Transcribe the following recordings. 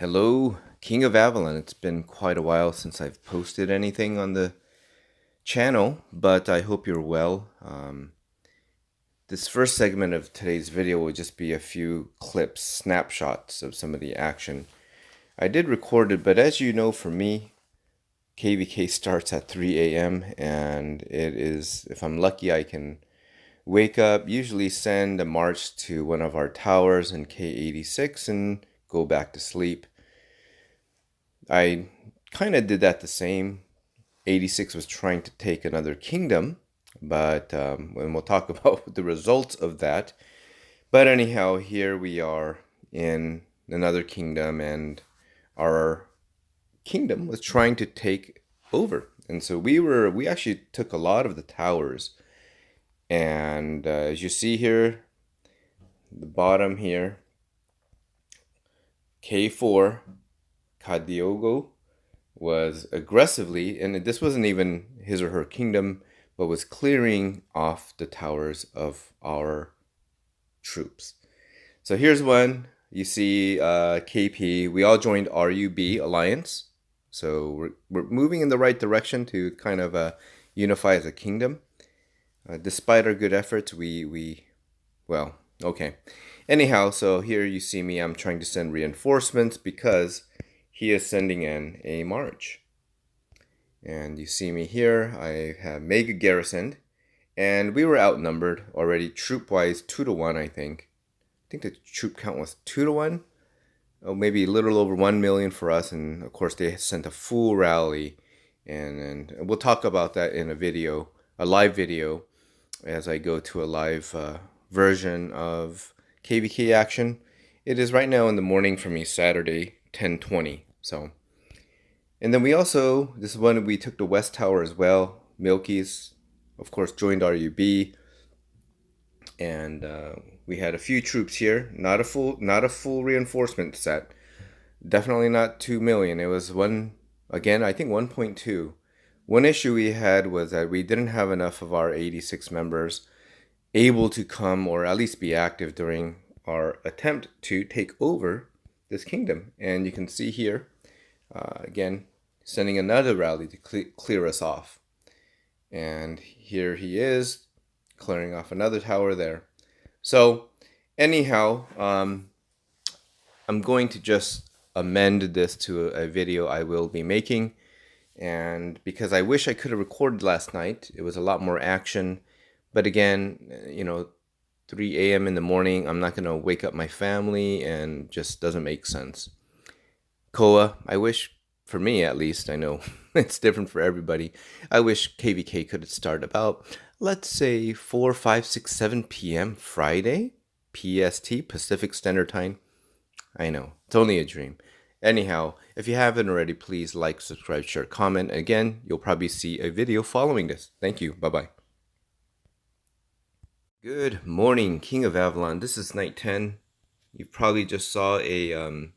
Hello, King of Avalon. It's been quite a while since I've posted anything on the channel, but I hope you're well. This first segment of today's video will just be a few clips, snapshots of some of the action. I did record it, but as you know, for me, KVK starts at 3 a.m. and it is, if I'm lucky, I can wake up, usually send a march to one of our towers in K86 and go back to sleep. I kind of did that the same. 86 was trying to take another kingdom, but and we'll talk about the results of that. But anyhow, here we are in another kingdom, and our kingdom was trying to take over. And so we actually took a lot of the towers. And as you see here, the bottom here, K4, Kadiogo was aggressively, and this wasn't even his or her kingdom, but was clearing off the towers of our troops. So here's one. You see KP. We all joined RUB Alliance. So we're moving in the right direction to kind of unify as a kingdom. Despite our good efforts, well, okay. Anyhow, so here you see me. I'm trying to send reinforcements because he is sending in a march. And you see me here. I have mega garrisoned. And we were outnumbered already, troop-wise, 2-1, I think. I think the troop count was 2-1. Oh, maybe a little over 1 million for us. And, of course, they sent a full rally. And we'll talk about that in a live video, as I go to a live version of KVK action. It is right now in the morning for me, Saturday, 10:20. So, and then this is when we took the West Tower as well. Milky's, of course, joined RUB, and we had a few troops here. Not a full reinforcement set. Definitely not 2 million. It was I think 1.2. One issue we had was that we didn't have enough of our 86 members able to come or at least be active during our attempt to take over this kingdom. And you can see here, again, sending another rally to clear us off. And here he is, clearing off another tower there. So anyhow, I'm going to just amend this to a video I will be making. And because I wish I could have recorded last night, it was a lot more action. But again, 3 a.m. in the morning, I'm not going to wake up my family, and just doesn't make sense. KOA, I wish, for me at least, I know it's different for everybody, I wish KVK could start about, let's say, 4, 5, 6, 7 p.m. Friday, PST, Pacific Standard Time. I know, it's only a dream. Anyhow, if you haven't already, please like, subscribe, share, comment. Again, you'll probably see a video following this. Thank you. Bye-bye. Good morning, King of Avalon. This is night 10. You probably just saw a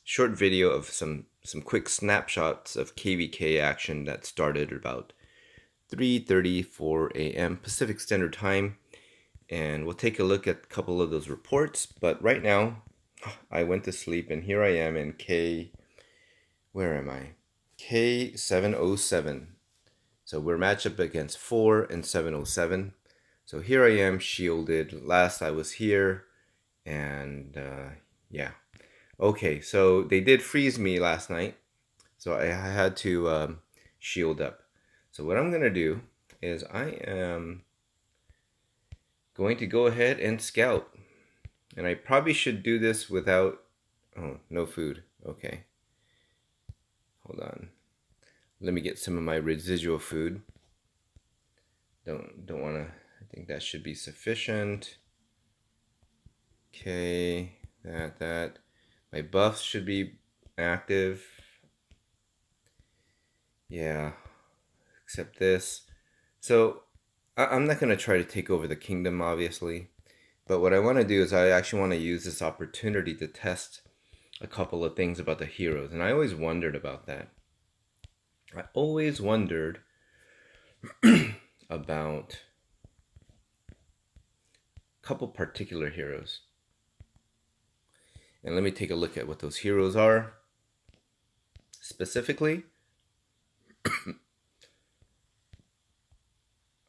short video of some quick snapshots of KVK action that started about 3:34 a.m. Pacific Standard Time. And we'll take a look at a couple of those reports. But right now, I went to sleep, and here I am in where am I? K707. So we're matched up against 4 and 707. So here I am shielded. Last I was here, and yeah. Okay, so they did freeze me last night, so I had to shield up. So what I'm going to do is I am going to go ahead and scout. And I probably should do this without... Oh, no food. Okay. Hold on. Let me get some of my residual food. Don't want to... I think that should be sufficient. Okay. That. My buffs should be active. Yeah. Except this. So, I'm not going to try to take over the kingdom, obviously. But what I want to do is I actually want to use this opportunity to test a couple of things about the heroes. And I always wondered about that. I always wondered about a couple particular heroes. And let me take a look at what those heroes are. specifically,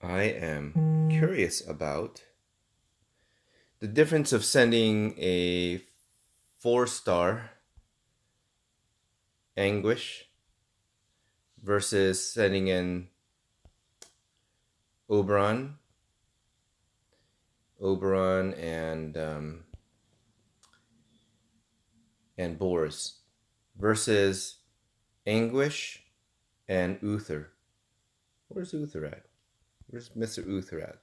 I am curious about the difference of sending a 4-star Anguish versus sending in Oberon, and Bors versus Anguish and Uther. Where's Uther at? Where's Mr. Uther at?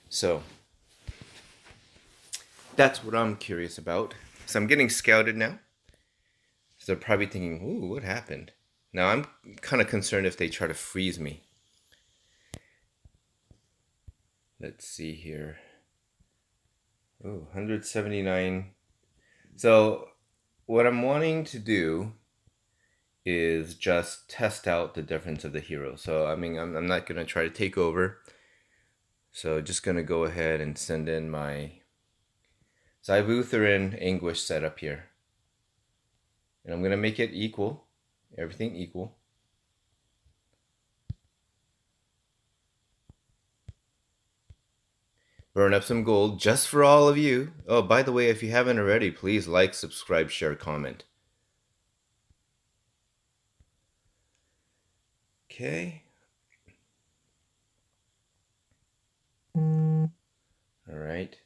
So that's what I'm curious about. So I'm getting scouted now. So they're probably thinking, ooh, what happened? Now I'm kind of concerned if they try to freeze me. Let's see here. Ooh, 179. So what I'm wanting to do is just test out the difference of the hero. So I mean, I'm not going to try to take over. So just going to go ahead and send in my... So I have Uther and Anguish set up here. And I'm going to make it equal. Everything equal. Burn up some gold just for all of you. Oh, by the way, if you haven't already, please like, subscribe, share, comment. Okay. All right.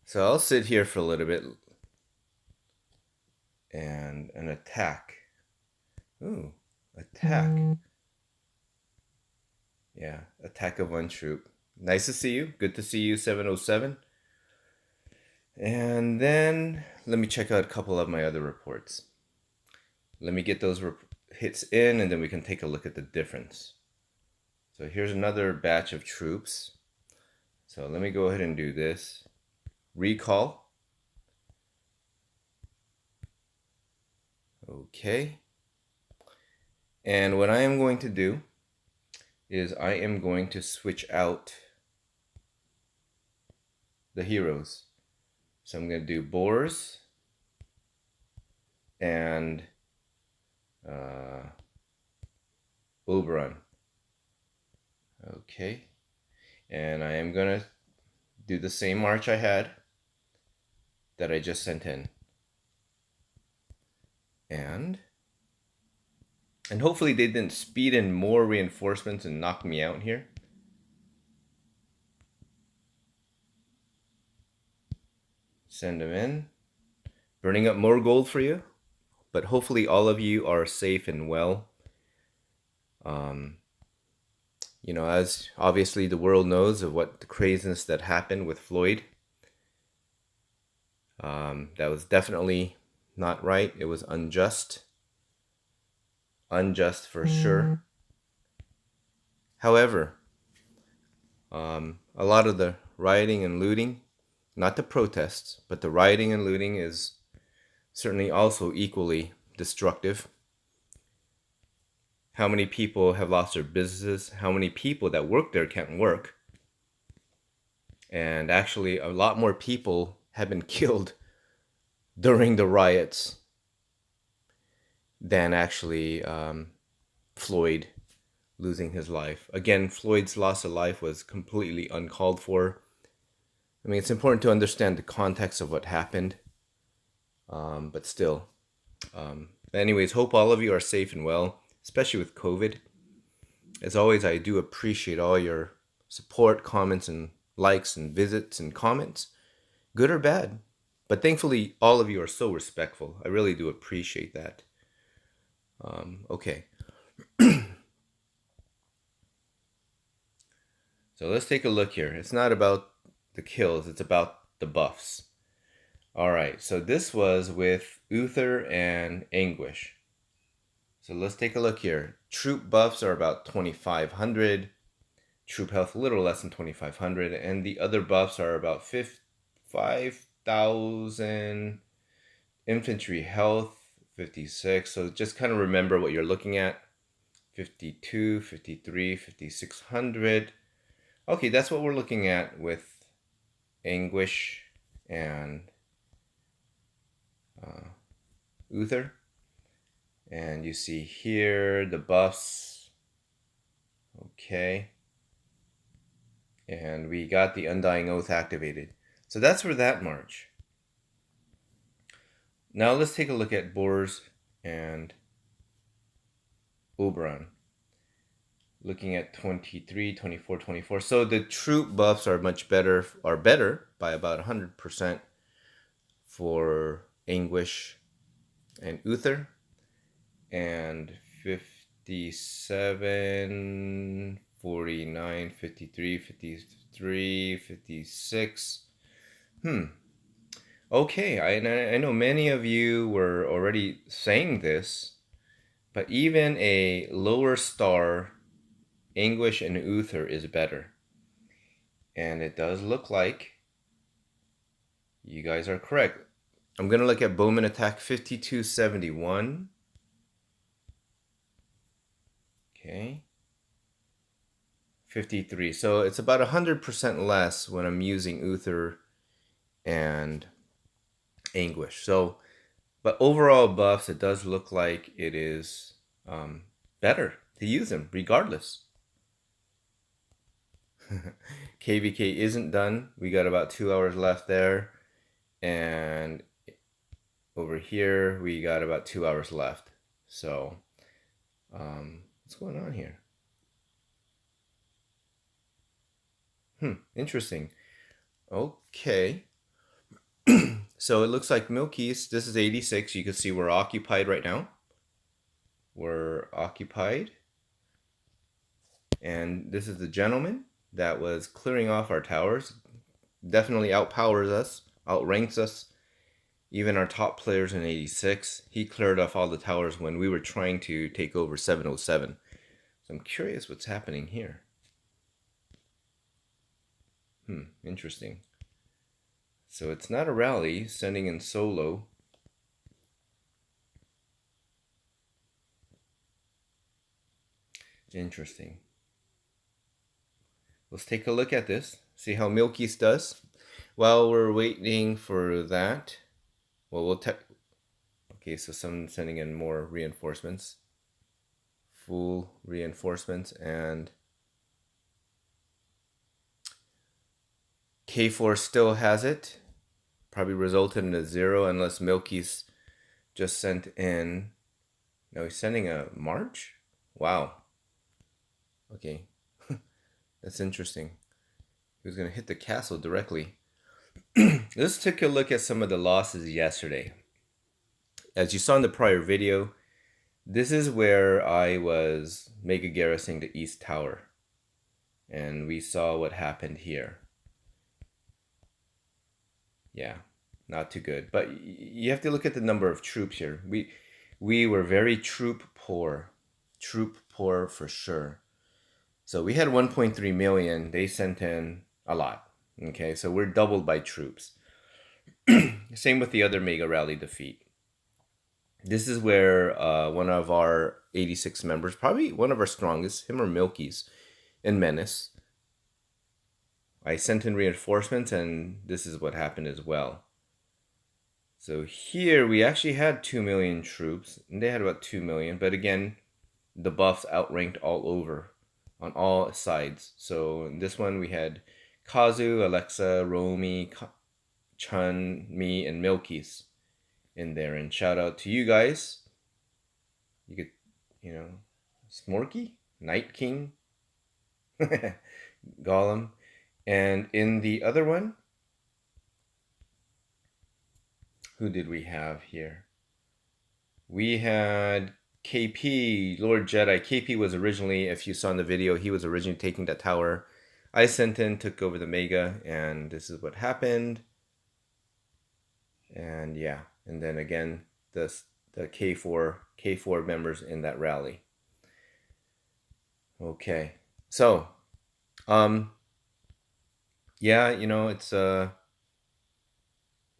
So I'll sit here for a little bit. And an attack. Ooh, attack. Yeah, attack of one troop. Nice to see you. Good to see you, 707. And then let me check out a couple of my other reports. Let me get those hits in, and then we can take a look at the difference. So here's another batch of troops. So let me go ahead and do this. Recall. Okay. And what I am going to do is I am going to switch out the heroes. So I'm going to do Bors and Oberon. Okay. And I am going to do the same march I had that I just sent in. And hopefully they didn't speed in more reinforcements and knock me out here. Send them in. Burning up more gold for you. But hopefully all of you are safe and well. You know, as obviously the world knows of what the craziness that happened with Floyd. That was definitely not right. It was unjust. Unjust for sure. However, a lot of the rioting and looting, not the protests, but the rioting and looting is certainly also equally destructive. How many people have lost their businesses? How many people that work there can't work? And actually, a lot more people have been killed during the riots than actually Floyd losing his life. Again, Floyd's loss of life was completely uncalled for. I mean, it's important to understand the context of what happened, but still. But anyways, hope all of you are safe and well, especially with COVID. As always, I do appreciate all your support, comments, and likes, and visits, and comments, good or bad. But thankfully, all of you are so respectful. I really do appreciate that. Okay. So let's take a look here. It's not about the kills, it's about the buffs. Alright, so this was with Uther and Anguish. So let's take a look here. Troop buffs are about 2,500. Troop health a little less than 2,500. And the other buffs are about 5,000. Infantry health, 56. So just kind of remember what you're looking at. 52, 53, 5,600. Okay, that's what we're looking at with Anguish and Uther. And you see here the buffs. Okay. And we got the Undying Oath activated. So that's for that March. Now let's take a look at Bors and Oberon. Looking at 23, 24, 24. So the troop buffs are better by about 100% for Anguish and Uther. And 57, 49, 53, 53, 56. Okay, I know many of you were already saying this, but even a lower star Anguish and Uther is better. And it does look like you guys are correct. I'm going to look at Bowman Attack 5271. Okay. 53. So it's about 100% less when I'm using Uther and Anguish. So, but overall buffs, it does look like it is better to use them regardless. KVK isn't done. We got about 2 hours left there. And over here, we got about 2 hours left. So, what's going on here? Interesting. Okay. So it looks like Milky's, this is 86. You can see we're occupied right now. We're occupied. And this is the gentleman that was clearing off our towers. Definitely outpowers us, outranks us. Even our top players in 86. He cleared off all the towers when we were trying to take over 707. So I'm curious what's happening here. Interesting. So it's not a rally, sending in solo. Interesting. Let's take a look at this, see how Milky's does. While we're waiting for that, well, okay, so someone sending in more reinforcements. Full reinforcements, and K4 still has it. Probably resulted in a 0 unless Milky's just sent in. No, he's sending a march? Wow. Okay. That's interesting. He was going to hit the castle directly. Let's take a look at some of the losses yesterday. As you saw in the prior video, this is where I was mega garrisoning the East Tower. And we saw what happened here. Yeah, not too good. But you have to look at the number of troops here. We were very troop poor. Troop poor for sure. So we had 1.3 million. They sent in a lot. Okay, so we're doubled by troops. Same with the other mega rally defeat. This is where one of our 86 members, probably one of our strongest, him or Milky's, in Menace. I sent in reinforcements, and this is what happened as well. So here we actually had 2 million troops, and they had about 2 million. But again, the buffs outranked all over, on all sides. So in this one we had Kazu, Alexa, Romy, Chun, me, and Milky's in there. And shout out to you guys. You get, Smorky, Night King, Gollum. And in the other one, who did we have here? We had KP, Lord Jedi. KP was originally, if you saw in the video, he was originally taking that tower. I sent in, took over the Mega, and this is what happened. And yeah, and then again, the K4 members in that rally. Okay, so, yeah,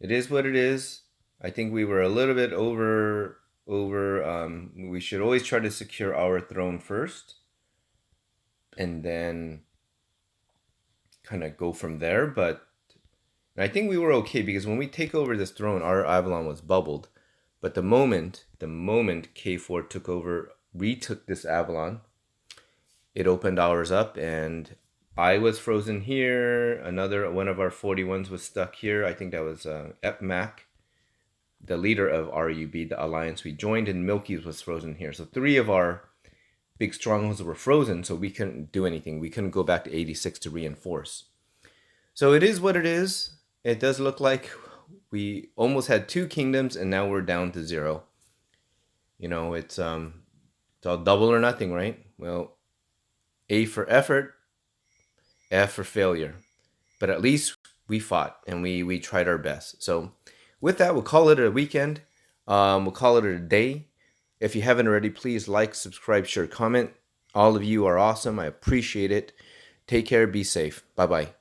it is what it is. I think we were a little bit over. We should always try to secure our throne first, and then kind of go from there. But I think we were okay because when we take over this throne, our Avalon was bubbled. But the moment K4 took over, retook this Avalon, it opened ours up, and I was frozen here. Another one of our 41s was stuck here. I think that was Epmac, the leader of RUB, the alliance we joined, and Milky's was frozen here. So 3 of our big strongholds were frozen, so we couldn't do anything. We couldn't go back to 86 to reinforce. So it is what it is. It does look like we almost had 2 kingdoms, and now we're down to 0. You know, it's all double or nothing, right? Well, A for effort, F for failure. But at least we fought, and we tried our best. So with that, we'll call it a weekend. We'll call it a day. If you haven't already, please like, subscribe, share, comment. All of you are awesome. I appreciate it. Take care. Be safe. Bye-bye.